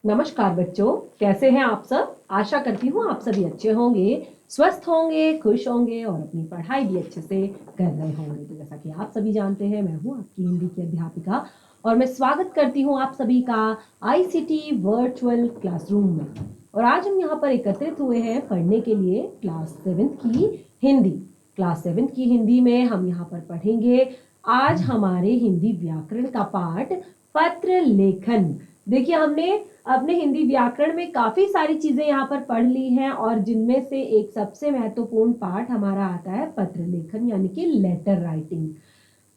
नमस्कार बच्चों, कैसे हैं आप सब। आशा करती हूँ आप सभी अच्छे होंगे, स्वस्थ होंगे, खुश होंगे और अपनी पढ़ाई भी अच्छे से कर रहे होंगे। तो जैसा कि आप सभी जानते हैं, मैं हूँ आपकी हिंदी की अध्यापिका और मैं स्वागत करती हूँ आप सभी का आईसीटी वर्चुअल क्लासरूम में। और आज हम यहाँ पर एकत्रित हुए हैं पढ़ने के लिए क्लास 7th की हिंदी। क्लास 7th की हिंदी में हम यहाँ पर पढ़ेंगे आज हमारे हिंदी व्याकरण का पाठ पत्र लेखन। देखिए, हमने अपने हिंदी व्याकरण में काफी सारी चीजें यहाँ पर पढ़ ली हैं और जिनमें से एक सबसे महत्वपूर्ण पाठ हमारा आता है पत्र लेखन यानी कि लेटर राइटिंग।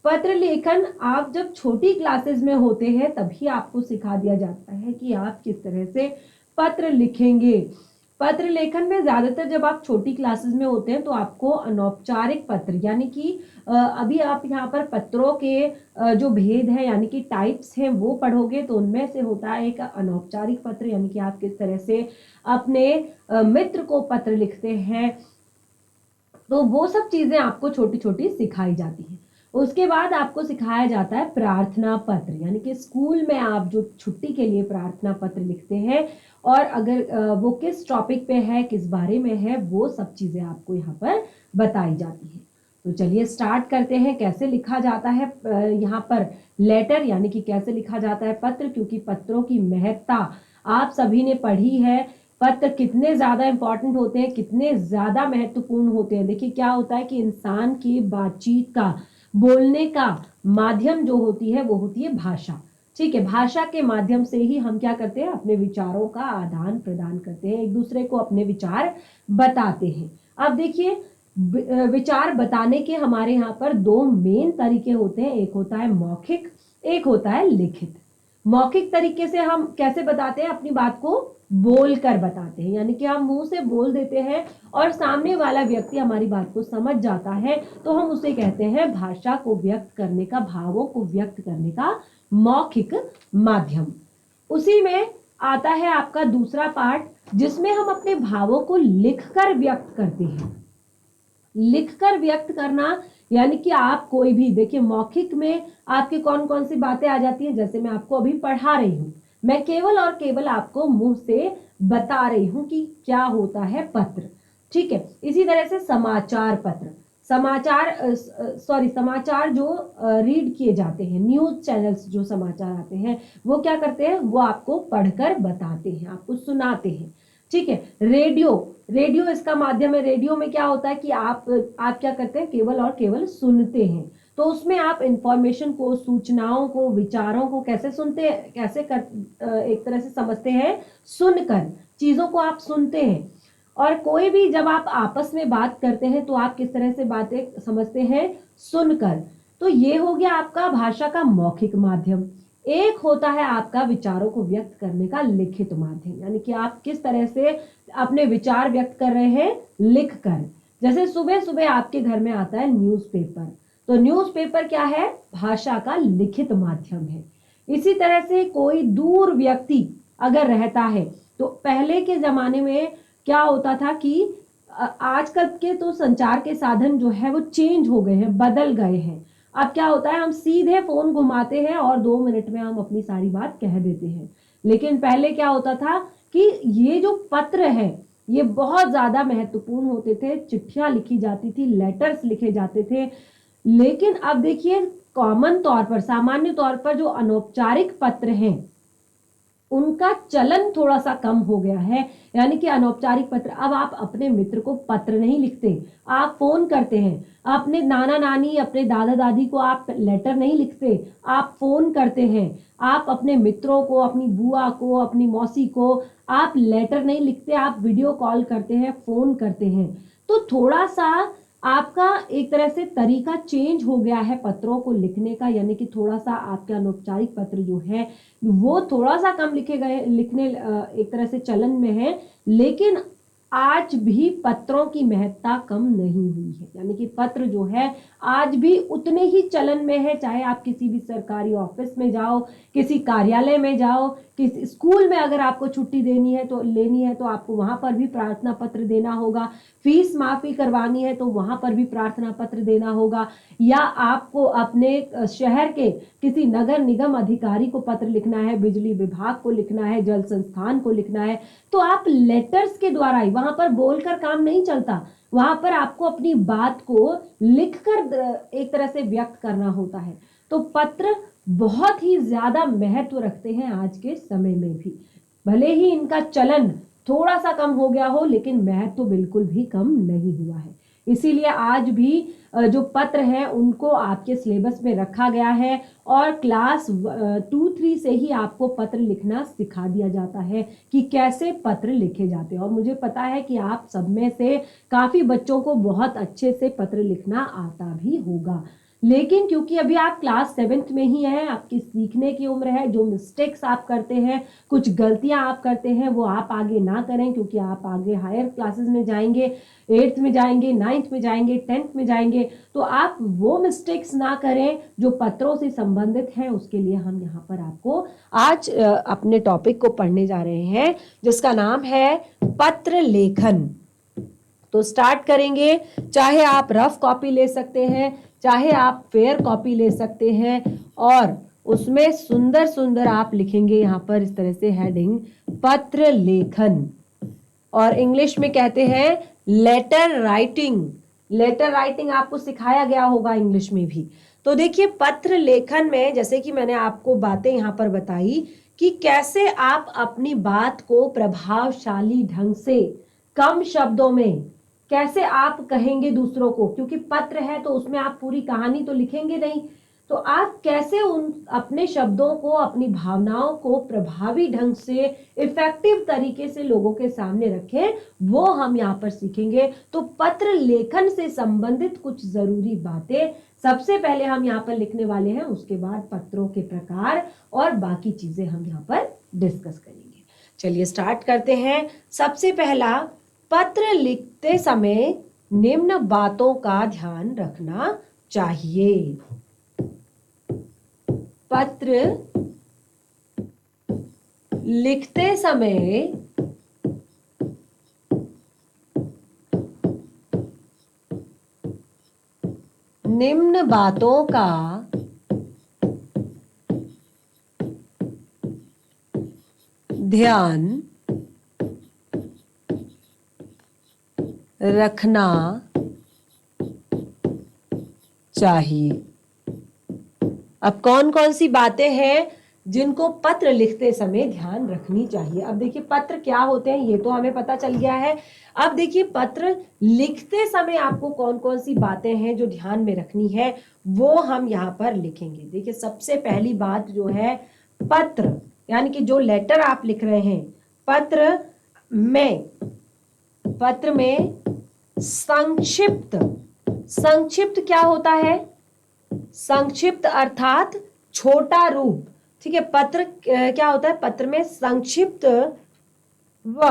पत्र लेखन आप जब छोटी क्लासेस में होते हैं तभी आपको सिखा दिया जाता है कि आप किस तरह से पत्र लिखेंगे। पत्र लेखन में ज्यादातर जब आप छोटी क्लासेस में होते हैं तो आपको अनौपचारिक पत्र यानी कि अभी आप यहाँ पर पत्रों के जो भेद है यानी कि टाइप्स हैं वो पढ़ोगे। तो उनमें से होता है एक अनौपचारिक पत्र यानी कि आप किस तरह से अपने मित्र को पत्र लिखते हैं। तो वो सब चीजें आपको छोटी छोटी सिखाई जाती हैं। उसके बाद आपको सिखाया जाता है प्रार्थना पत्र यानी कि स्कूल में आप जो छुट्टी के लिए प्रार्थना पत्र लिखते हैं और अगर वो किस टॉपिक पे है, किस बारे में है, वो सब चीजें आपको यहाँ पर बताई जाती है। तो चलिए स्टार्ट करते हैं कैसे लिखा जाता है यहाँ पर लेटर यानी कि कैसे लिखा जाता है पत्र, क्योंकि पत्रों की महत्ता आप सभी ने पढ़ी है। पत्र कितने ज्यादा इंपॉर्टेंट होते हैं, कितने ज्यादा महत्वपूर्ण होते हैं। देखिए क्या होता है कि इंसान की बातचीत का, बोलने का माध्यम जो होती है वो होती है भाषा। ठीक है, भाषा के माध्यम से ही हम क्या करते हैं, अपने विचारों का आदान प्रदान करते हैं, एक दूसरे को अपने विचार बताते हैं। अब देखिए, विचार बताने के हमारे यहाँ पर दो मेन तरीके होते हैं, एक होता है मौखिक, एक होता है लिखित। मौखिक तरीके से हम कैसे बताते हैं, अपनी बात को बोल कर बताते हैं, यानी कि हम मुंह से बोल देते हैं और सामने वाला व्यक्ति हमारी बात को समझ जाता है, तो हम उसे कहते हैं भाषा को व्यक्त करने का, भावों को व्यक्त करने का मौखिक माध्यम। उसी में आता है आपका दूसरा पार्ट जिसमें हम अपने भावों को लिखकर व्यक्त करते हैं। लिखकर व्यक्त करना यानी कि आप कोई भी, देखिए मौखिक में आपकी कौन कौन सी बातें आ जाती हैं, जैसे मैं आपको अभी पढ़ा रही हूं, मैं केवल और केवल आपको मुंह से बता रही हूं कि क्या होता है पत्र। ठीक है, इसी तरह से समाचार पत्र, समाचार जो रीड किए जाते हैं, न्यूज चैनल्स जो समाचार आते हैं वो क्या करते हैं, वो आपको पढ़कर बताते हैं, आपको सुनाते हैं। ठीक है, रेडियो, रेडियो इसका माध्यम है। रेडियो में क्या होता है कि आप क्या करते हैं, केवल और केवल सुनते हैं। तो उसमें आप इंफॉर्मेशन को, सूचनाओं को, विचारों को कैसे सुनते हैं, कैसे एक तरह से समझते हैं, सुनकर, चीजों को आप सुनते हैं। और कोई भी जब आप आपस में बात करते हैं तो आप किस तरह से बातें समझते हैं, सुनकर। तो ये हो गया आपका भाषा का मौखिक माध्यम। एक होता है आपका विचारों को व्यक्त करने का लिखित माध्यम, यानी कि आप किस तरह से अपने विचार व्यक्त कर रहे हैं, लिख कर। जैसे सुबह सुबह आपके घर में आता है न्यूज़पेपर, तो न्यूज़पेपर क्या है, भाषा का लिखित माध्यम है। इसी तरह से कोई दूर व्यक्ति अगर रहता है, तो पहले के जमाने में क्या होता था कि आजकल के तो संचार के साधन जो है वो चेंज हो गए हैं, बदल गए हैं। अब क्या होता है, हम सीधे फोन घुमाते हैं और 2 मिनट में हम अपनी सारी बात कह देते हैं। लेकिन पहले क्या होता था कि ये जो पत्र है ये बहुत ज्यादा महत्वपूर्ण होते थे, चिट्ठियां लिखी जाती थी, लेटर्स लिखे जाते थे। लेकिन अब देखिए, कॉमन तौर पर, सामान्य तौर पर जो अनौपचारिक पत्र हैं उनका चलन थोड़ा सा कम हो गया है। यानी कि अनौपचारिक पत्र, अब आप अपने मित्र को पत्र नहीं लिखते, आप फोन करते हैं। अपने नाना नानी, अपने दादा दादी को आप लेटर नहीं लिखते, आप फोन करते हैं। आप अपने मित्रों को, अपनी बुआ को, अपनी मौसी को आप लेटर नहीं लिखते, आप वीडियो कॉल करते हैं, फोन करते हैं। तो थोड़ा सा आपका एक तरह से तरीका चेंज हो गया है पत्रों को लिखने का, यानी कि थोड़ा सा आपके अनौपचारिक पत्र जो है वो थोड़ा सा कम लिखे गए, लिखने एक तरह से चलन में है। लेकिन आज भी पत्रों की महत्ता कम नहीं हुई है, यानी कि पत्र जो है आज भी उतने ही चलन में है, चाहे आप किसी भी सरकारी ऑफिस में जाओ, किसी कार्यालय में जाओ, किसी स्कूल में अगर आपको छुट्टी लेनी है तो आपको वहां पर भी प्रार्थना पत्र देना होगा, फीस माफी करवानी है तो वहां पर भी प्रार्थना पत्र देना होगा, या आपको अपने शहर के किसी नगर निगम अधिकारी को पत्र लिखना है, बिजली विभाग को लिखना है, जल संस्थान को लिखना है, तो आप लेटर्स के द्वारा ही, वहां पर बोलकर काम नहीं चलता, वहां पर आपको अपनी बात को लिखकर एक तरह से व्यक्त करना होता है। तो पत्र बहुत ही ज्यादा महत्व रखते हैं आज के समय में भी, भले ही इनका चलन थोड़ा सा कम हो गया हो, लेकिन महत्व बिल्कुल भी कम नहीं हुआ है। इसीलिए आज भी जो पत्र हैं उनको आपके सिलेबस में रखा गया है, और क्लास 2-3 से ही आपको पत्र लिखना सिखा दिया जाता है कि कैसे पत्र लिखे जाते हैं। और मुझे पता है कि आप सब में से काफी बच्चों को बहुत अच्छे से पत्र लिखना आता भी होगा, लेकिन क्योंकि अभी आप क्लास 7th में ही हैं, आपकी सीखने की उम्र है, जो मिस्टेक्स आप करते हैं, कुछ गलतियां आप करते हैं, वो आप आगे ना करें, क्योंकि आप आगे हायर क्लासेस में जाएंगे, 8th में जाएंगे, 9th में जाएंगे, 10th में जाएंगे, तो आप वो मिस्टेक्स ना करें जो पत्रों से संबंधित हैं। उसके लिए हम यहाँ पर आपको आज अपने टॉपिक को पढ़ने जा रहे हैं, जिसका नाम है पत्र लेखन। तो स्टार्ट करेंगे। चाहे आप रफ कॉपी ले सकते हैं, चाहे आप फेयर कॉपी ले सकते हैं, और उसमें सुंदर सुंदर आप लिखेंगे यहाँ पर इस तरह से हेडिंग, पत्र लेखन, और इंग्लिश में कहते हैं लेटर राइटिंग। लेटर राइटिंग आपको सिखाया गया होगा इंग्लिश में भी। तो देखिए, पत्र लेखन में जैसे कि मैंने आपको बातें यहाँ पर बताई कि कैसे आप अपनी बात को प्रभावशाली ढंग से, कम शब्दों में कैसे आप कहेंगे दूसरों को, क्योंकि पत्र है तो उसमें आप पूरी कहानी तो लिखेंगे नहीं, तो आप कैसे उन अपने शब्दों को, अपनी भावनाओं को प्रभावी ढंग से, इफेक्टिव तरीके से लोगों के सामने रखें, वो हम यहाँ पर सीखेंगे। तो पत्र लेखन से संबंधित कुछ जरूरी बातें सबसे पहले हम यहाँ पर लिखने वाले हैं, उसके बाद पत्रों के प्रकार और बाकी चीजें हम यहाँ पर डिस्कस करेंगे। चलिए स्टार्ट करते हैं। सबसे पहला, पत्र लिखते समय निम्न बातों का ध्यान रखना चाहिए। पत्र लिखते समय निम्न बातों का ध्यान रखना चाहिए। अब कौन कौन सी बातें हैं जिनको पत्र लिखते समय ध्यान रखनी चाहिए? अब देखिए, पत्र क्या होते हैं ये तो हमें पता चल गया है। अब देखिए, पत्र लिखते समय आपको कौन कौन सी बातें हैं जो ध्यान में रखनी है, वो हम यहाँ पर लिखेंगे। देखिए, सबसे पहली बात जो है, पत्र यानी कि जो लेटर आप लिख रहे हैं, पत्र में संक्षिप्त, संक्षिप्त क्या होता है? संक्षिप्त अर्थात छोटा रूप। ठीक है, पत्र क्या होता है? पत्र में संक्षिप्त व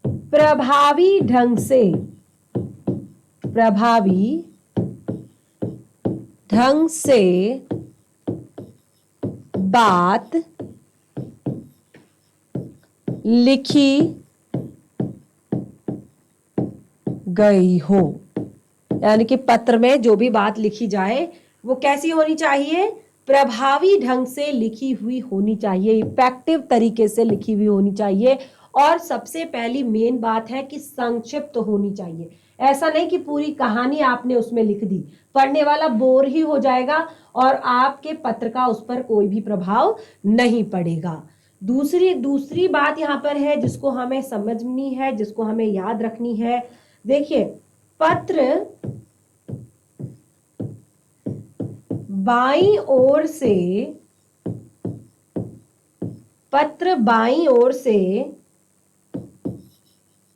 प्रभावी ढंग से बात लिखी गई हो। यानी कि पत्र में जो भी बात लिखी जाए वो कैसी होनी चाहिए? प्रभावी ढंग से लिखी हुई होनी चाहिए, इफेक्टिव तरीके से लिखी हुई होनी चाहिए। और सबसे पहली मेन बात है कि संक्षिप्त होनी चाहिए। ऐसा नहीं कि पूरी कहानी आपने उसमें लिख दी, पढ़ने वाला बोर ही हो जाएगा और आपके पत्र का उस पर कोई भी प्रभाव नहीं पड़ेगा। दूसरी बात यहाँ पर है जिसको हमें समझनी है, जिसको हमें याद रखनी है। देखिए, पत्र बाईं ओर से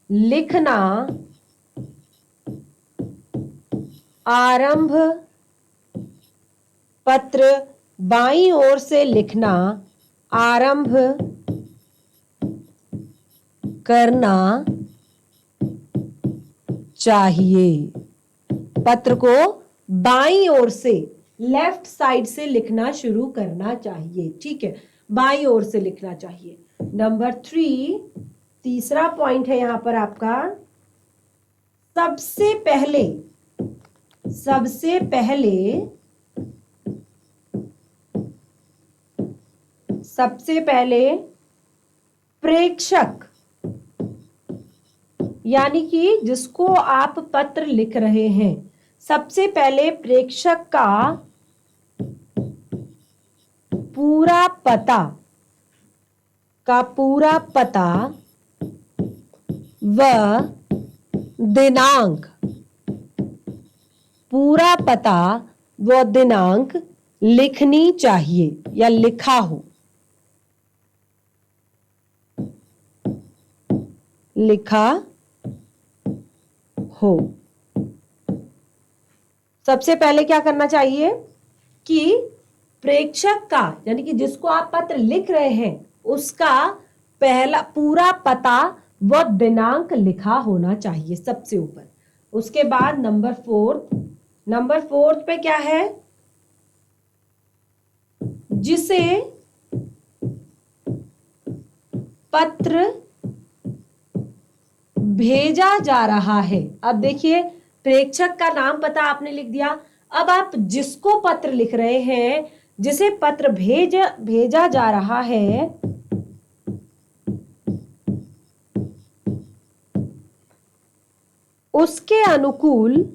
लिखना आरंभ, पत्र बाईं ओर से लिखना आरंभ करना चाहिए। पत्र को बाईं ओर से, लेफ्ट साइड से लिखना शुरू करना चाहिए। ठीक है, बाईं ओर से लिखना चाहिए। नंबर 3, तीसरा पॉइंट है यहां पर आपका, सबसे पहले प्रेषक, यानी कि जिसको आप पत्र लिख रहे हैं, सबसे पहले प्रेषक का पूरा पता व दिनांक, पूरा पता व दिनांक लिखनी चाहिए या लिखा हो, सबसे पहले क्या करना चाहिए कि प्रेषक का, यानी कि जिसको आप पत्र लिख रहे हैं, उसका पहला पूरा पता व दिनांक लिखा होना चाहिए सबसे ऊपर। उसके बाद नंबर 4 पे क्या है, जिसे पत्र भेजा जा रहा है। अब देखिए, प्रेषक का नाम पता आपने लिख दिया। अब आप जिसको पत्र लिख रहे हैं, जिसे पत्र भेजा जा रहा है, उसके अनुकूल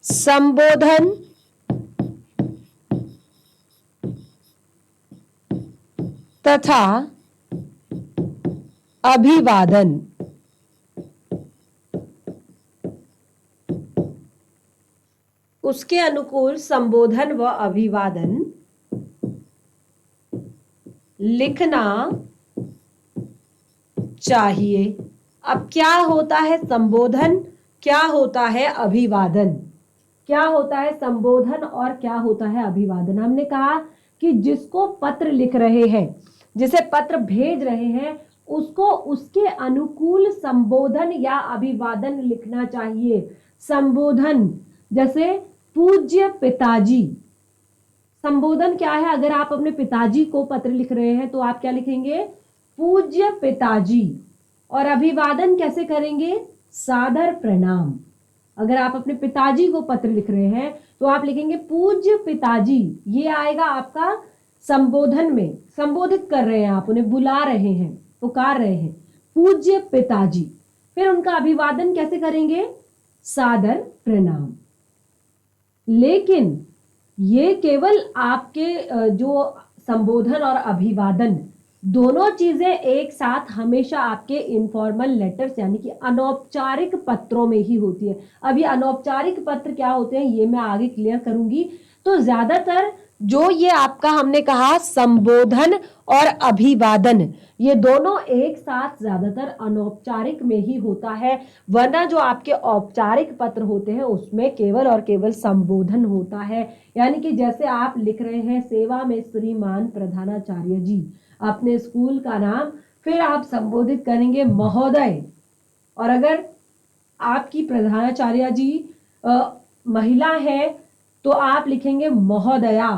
संबोधन तथा अभिवादन, उसके अनुकूल संबोधन व अभिवादन लिखना चाहिए। अब क्या होता है संबोधन, क्या होता है अभिवादन, क्या होता है संबोधन और क्या होता है अभिवादन। हमने कहा कि जिसको पत्र लिख रहे हैं, जिसे पत्र भेज रहे हैं, उसको उसके अनुकूल संबोधन या अभिवादन लिखना चाहिए। संबोधन जैसे पूज्य पिताजी, संबोधन क्या है, अगर आप अपने पिताजी को पत्र लिख रहे हैं तो आप क्या लिखेंगे, पूज्य पिताजी। और अभिवादन कैसे करेंगे, सादर प्रणाम। अगर आप अपने पिताजी को पत्र लिख रहे हैं तो आप लिखेंगे पूज्य पिताजी, ये आएगा आपका संबोधन में, संबोधित कर रहे हैं आप, उन्हें बुला रहे हैं, पुकार रहे हैं, पूज्य पिताजी। फिर उनका अभिवादन कैसे करेंगे, सादर प्रणाम। लेकिन ये केवल आपके जो संबोधन और अभिवादन दोनों चीजें एक साथ हमेशा आपके इनफॉर्मल लेटर्स यानी कि अनौपचारिक पत्रों में ही होती है। अब ये अनौपचारिक पत्र क्या होते हैं ये मैं आगे क्लियर करूंगी। तो ज्यादातर जो ये आपका हमने कहा संबोधन और अभिवादन, ये दोनों एक साथ ज्यादातर अनौपचारिक में ही होता है, वरना जो आपके औपचारिक पत्र होते हैं उसमें केवल और केवल संबोधन होता है। यानी कि जैसे आप लिख रहे हैं सेवा में श्रीमान प्रधानाचार्य जी, अपने स्कूल का नाम, फिर आप संबोधित करेंगे महोदय, और अगर आपकी प्रधानाचार्य जी महिला है तो आप लिखेंगे महोदया।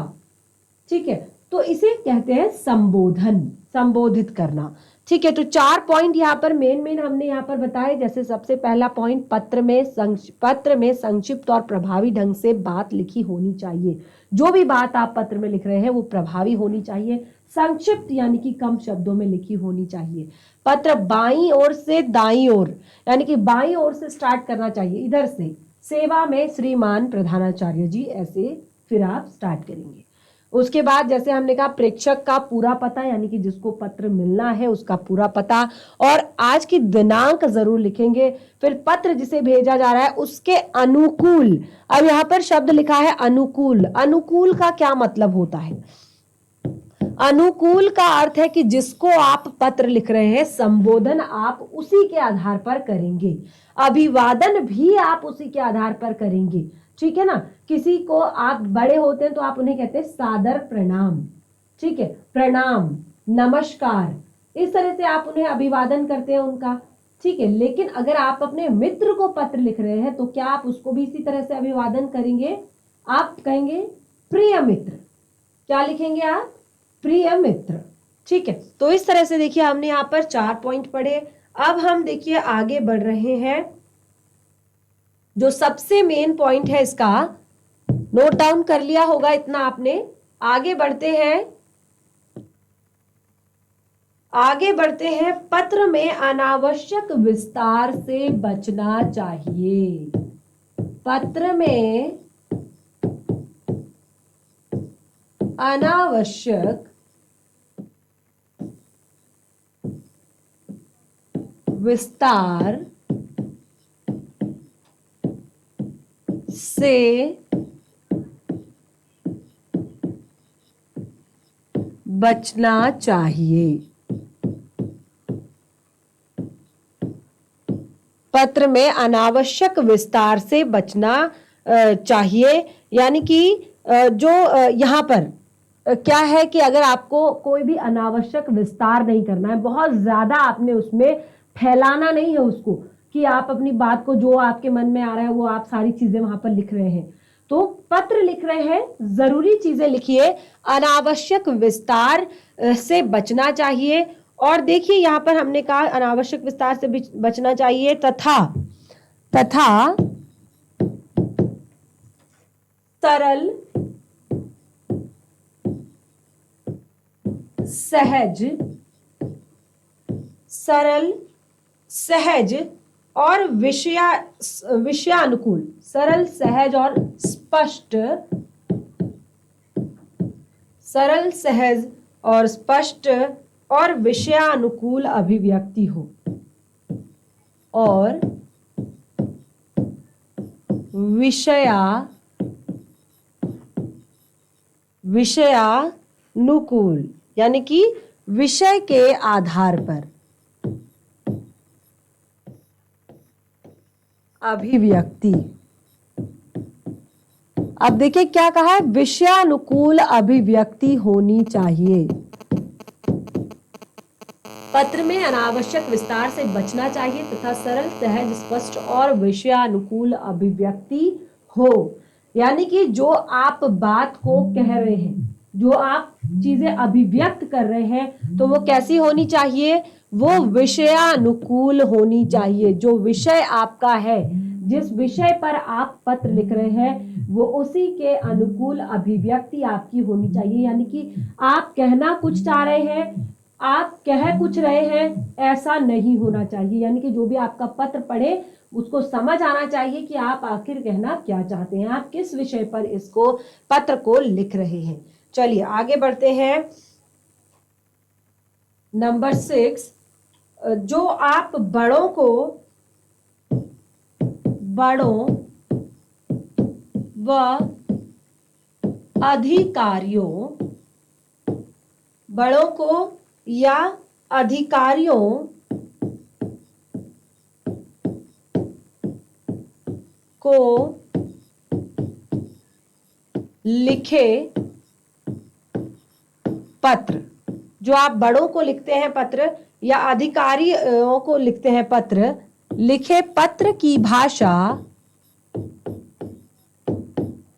ठीक है, तो इसे कहते हैं संबोधन, संबोधित करना। ठीक है, तो 4 पॉइंट यहाँ पर मेन हमने यहाँ पर बताए। जैसे सबसे पहला पॉइंट, पत्र में संक्षिप्त और प्रभावी ढंग से बात लिखी होनी चाहिए। जो भी बात आप पत्र में लिख रहे हैं वो प्रभावी होनी चाहिए, संक्षिप्त यानी कि कम शब्दों में लिखी होनी चाहिए। पत्र बाईं ओर से दाईं ओर, यानी कि बाईं ओर से स्टार्ट करना चाहिए, इधर से सेवा में श्रीमान प्रधानाचार्य जी, ऐसे फिर आप स्टार्ट करेंगे। उसके बाद जैसे हमने कहा प्रेषक का पूरा पता, यानी कि जिसको पत्र मिलना है उसका पूरा पता, और आज की दिनांक जरूर लिखेंगे। फिर पत्र जिसे भेजा जा रहा है उसके अनुकूल, अब यहाँ पर शब्द लिखा है अनुकूल। अनुकूल का क्या मतलब होता है, अनुकूल का अर्थ है कि जिसको आप पत्र लिख रहे हैं संबोधन आप उसी के आधार पर करेंगे, अभिवादन भी आप उसी के आधार पर करेंगे। ठीक है ना। किसी को आप बड़े होते हैं तो आप उन्हें कहते हैं सादर प्रणाम, ठीक है, प्रणाम, नमस्कार, इस तरह से आप उन्हें अभिवादन करते हैं उनका, ठीक है। लेकिन अगर आप अपने मित्र को पत्र लिख रहे हैं तो क्या आप उसको भी इसी तरह से अभिवादन करेंगे? आप कहेंगे प्रिय मित्र। क्या लिखेंगे आप? प्रिय मित्र, ठीक है। तो इस तरह से देखिए हमने यहाँ पर 4 पॉइंट पढ़े। अब हम देखिए आगे बढ़ रहे हैं। जो सबसे मेन पॉइंट है इसका नोट डाउन कर लिया होगा इतना आपने। आगे बढ़ते हैं, आगे बढ़ते हैं। पत्र में अनावश्यक विस्तार से बचना चाहिए। पत्र में अनावश्यक विस्तार से बचना चाहिए। पत्र में अनावश्यक विस्तार से बचना चाहिए, यानी कि जो यहाँ पर क्या है कि अगर आपको कोई भी अनावश्यक विस्तार नहीं करना है, बहुत ज्यादा आपने उसमें फैलाना नहीं है उसको, कि आप अपनी बात को जो आपके मन में आ रहा है वो आप सारी चीजें वहां पर लिख रहे हैं। तो पत्र लिख रहे हैं, जरूरी चीजें लिखिए, अनावश्यक विस्तार से बचना चाहिए। और देखिए यहां पर हमने कहा अनावश्यक विस्तार से बचना चाहिए, तथा तथा सरल सहज, सरल सहज और विषयानुकूल, सरल सहज और स्पष्ट, सरल सहज और स्पष्ट और विषयानुकूल अभिव्यक्ति हो, और विषयानुकूल, यानी कि विषय के आधार पर अभिव्यक्ति। अब देखिए क्या कहा है, विषयानुकूल अभिव्यक्ति होनी चाहिए। पत्र में अनावश्यक विस्तार से बचना चाहिए तथा सरल सहज स्पष्ट और विषयानुकूल अभिव्यक्ति हो, यानी कि जो आप बात को कह रहे हैं, जो आप चीजें अभिव्यक्त कर रहे हैं, तो वो कैसी होनी चाहिए? वो विषयानुकूल होनी चाहिए। जो विषय आपका है, जिस विषय पर आप पत्र लिख रहे हैं, वो उसी के अनुकूल अभिव्यक्ति आपकी होनी चाहिए। यानी कि आप कहना कुछ चाह रहे हैं, आप कह कुछ रहे हैं, ऐसा नहीं होना चाहिए। यानी कि जो भी आपका पत्र पढ़े उसको समझ आना चाहिए कि आप आखिर कहना क्या चाहते हैं, आप किस विषय पर इसको पत्र को लिख रहे हैं। चलिए आगे बढ़ते हैं। नंबर 6, जो आप बड़ों व अधिकारियों, बड़ों को या अधिकारियों को लिखे पत्र, जो आप बड़ों को लिखते हैं पत्र या अधिकारियों को लिखते हैं पत्र, लिखे पत्र की भाषा,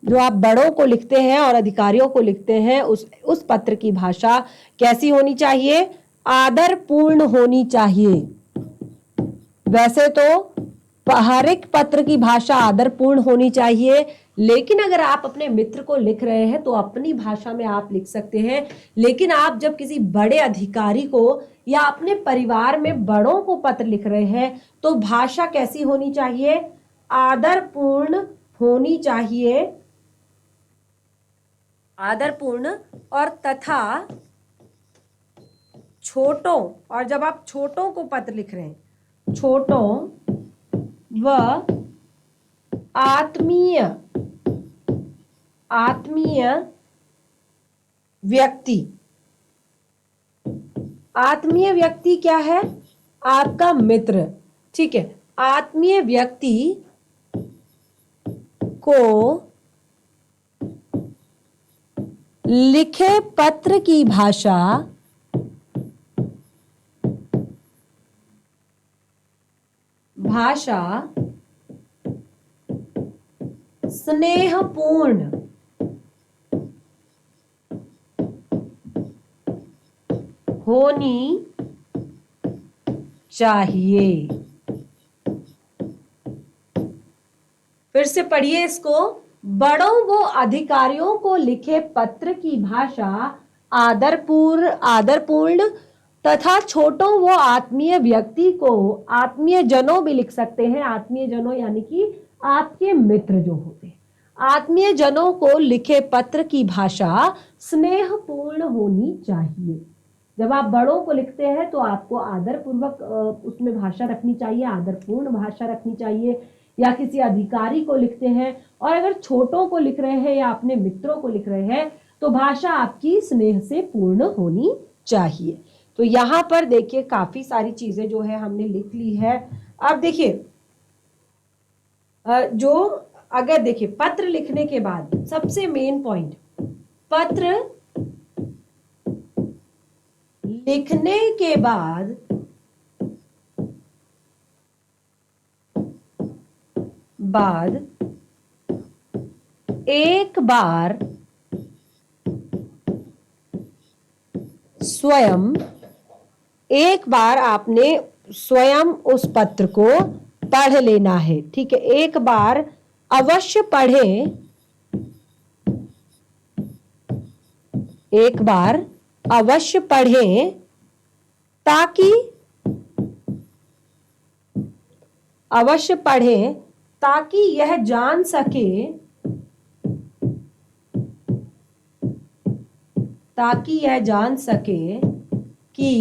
जो आप बड़ों को लिखते हैं और अधिकारियों को लिखते हैं, उस पत्र की भाषा कैसी होनी चाहिए? आदरपूर्ण होनी चाहिए। वैसे तो हर एक पत्र की भाषा आदरपूर्ण होनी चाहिए, लेकिन अगर आप अपने मित्र को लिख रहे हैं तो अपनी भाषा में आप लिख सकते हैं। लेकिन आप जब किसी बड़े अधिकारी को या अपने परिवार में बड़ों को पत्र लिख रहे हैं तो भाषा कैसी होनी चाहिए? आदरपूर्ण होनी चाहिए, आदरपूर्ण। और तथा छोटों, और जब आप छोटों को पत्र लिख रहे हैं, छोटों व आत्मीय व्यक्ति, आत्मीय व्यक्ति क्या है? आपका मित्र, ठीक है। आत्मीय व्यक्ति को लिखे पत्र की भाषा स्नेहपूर्ण होनी चाहिए। फिर से पढ़िए इसको। बड़ों व अधिकारियों को लिखे पत्र की भाषा आदरपूर्ण तथा छोटों व आत्मीय व्यक्ति को, आत्मीय जनों भी लिख सकते हैं, आत्मीय जनों यानी कि आपके मित्र जो होते हैं, आत्मीय जनों को लिखे पत्र की भाषा स्नेहपूर्ण होनी चाहिए। जब आप बड़ों को लिखते हैं तो आपको आदरपूर्वक उसमें भाषा रखनी चाहिए, आदरपूर्ण भाषा रखनी चाहिए। या किसी अधिकारी को लिखते हैं और अगर छोटों को लिख रहे हैं या अपने मित्रों को लिख रहे हैं तो भाषा आपकी स्नेह से पूर्ण होनी चाहिए। तो यहां पर देखिए काफी सारी चीजें जो है हमने लिख ली है। अब देखिए जो अगर देखिए पत्र लिखने के बाद सबसे मेन पॉइंट, पत्र लिखने के बाद एक बार आपने स्वयं उस पत्र को पढ़ लेना है। ठीक है, एक बार अवश्य पढ़ें, एक बार अवश्य पढ़ें ताकि यह जान सके कि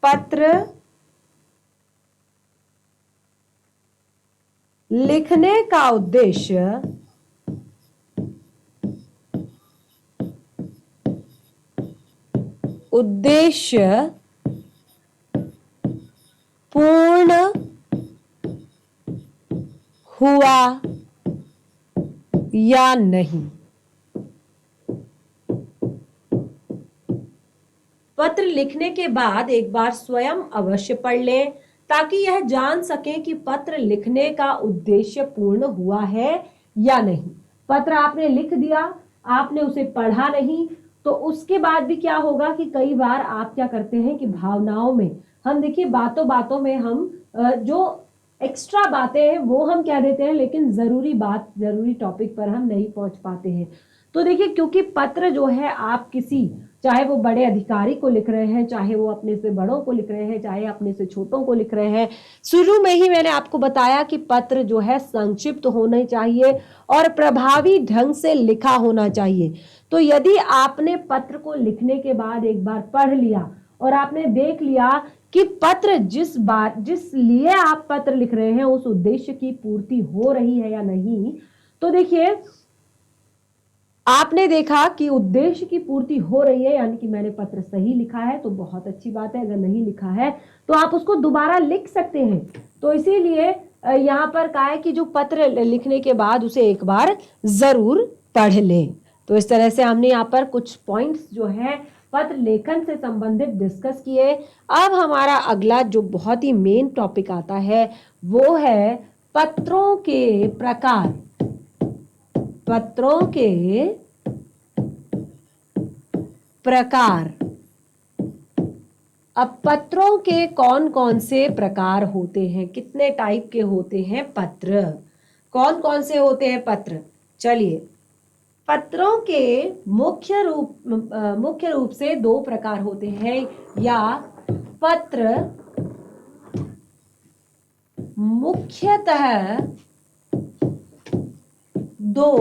पत्र लिखने का उद्देश्य पूर्ण हुआ या नहीं। पत्र लिखने के बाद एक बार स्वयं अवश्य पढ़ लें ताकि यह जान सकें कि पत्र लिखने का उद्देश्य पूर्ण हुआ है या नहीं। पत्र आपने लिख दिया, आपने उसे पढ़ा नहीं, तो उसके बाद भी क्या होगा कि कई बार आप क्या करते हैं कि भावनाओं में हम, देखिए बातों बातों में हम जो एक्स्ट्रा बातें हैं वो हम कह देते हैं, लेकिन जरूरी टॉपिक पर हम नहीं पहुंच पाते हैं। तो देखिए क्योंकि पत्र जो है आप किसी, चाहे वो बड़े अधिकारी को लिख रहे हैं, चाहे वो अपने से बड़ों को लिख रहे हैं, चाहे अपने से छोटों को लिख रहे हैं, शुरू में ही मैंने आपको बताया कि पत्र जो है संक्षिप्त होने चाहिए और प्रभावी ढंग से लिखा होना चाहिए। तो यदि आपने पत्र को लिखने के बाद एक बार पढ़ लिया और आपने देख लिया कि पत्र जिस लिए आप पत्र लिख रहे हैं उस उद्देश्य की पूर्ति हो रही है या नहीं, तो देखिए आपने देखा कि उद्देश्य की पूर्ति हो रही है, यानी कि मैंने पत्र सही लिखा है, तो बहुत अच्छी बात है। अगर नहीं लिखा है तो आप उसको दोबारा लिख सकते हैं। तो इसीलिए यहाँ पर कहा है कि जो पत्र लिखने के बाद उसे एक बार जरूर पढ़ लें। तो इस तरह से हमने यहाँ पर कुछ पॉइंट्स जो है पत्र लेखन से संबंधित डिस्कस किए। अब हमारा अगला जो बहुत ही मेन टॉपिक आता है वो है पत्रों के प्रकार। पत्रों के प्रकार। अब पत्रों के कौन कौन से प्रकार होते हैं, कितने टाइप के होते हैं पत्र, कौन कौन से होते हैं पत्र? चलिए, पत्रों के मुख्य रूप से दो प्रकार होते हैं, या पत्र मुख्यतः दो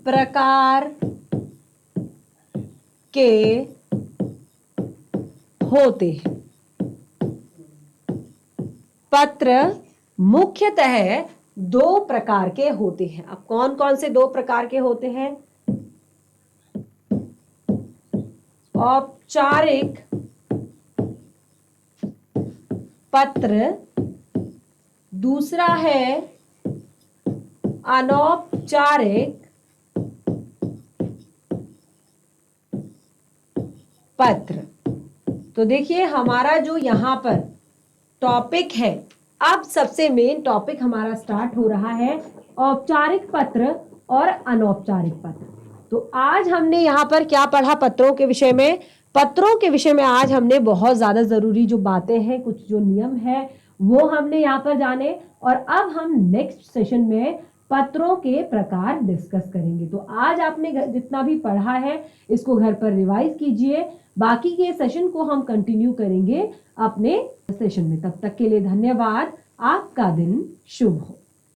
प्रकार के होते हैं। पत्र मुख्यतः दो प्रकार के होते हैं। अब कौन कौन से दो प्रकार के होते हैं? औपचारिक पत्र, दूसरा है अनौपचारिक पत्र। तो देखिए हमारा जो यहाँ पर टॉपिक है, अब सबसे मेन टॉपिक हमारा स्टार्ट हो रहा है औपचारिक पत्र और अनौपचारिक पत्र। तो आज हमने यहाँ पर क्या पढ़ा पत्रों के विषय में? पत्रों के विषय में आज हमने बहुत ज्यादा जरूरी जो बातें हैं, कुछ जो नियम है वो हमने यहाँ पर जाने, और अब हम नेक्स्ट सेशन में पत्रों के प्रकार डिस्कस करेंगे। तो आज आपने जितना भी पढ़ा है इसको घर पर रिवाइज कीजिए, बाकी के सेशन को हम कंटिन्यू करेंगे अपने सेशन में। तब तक के लिए धन्यवाद। आपका दिन शुभ हो।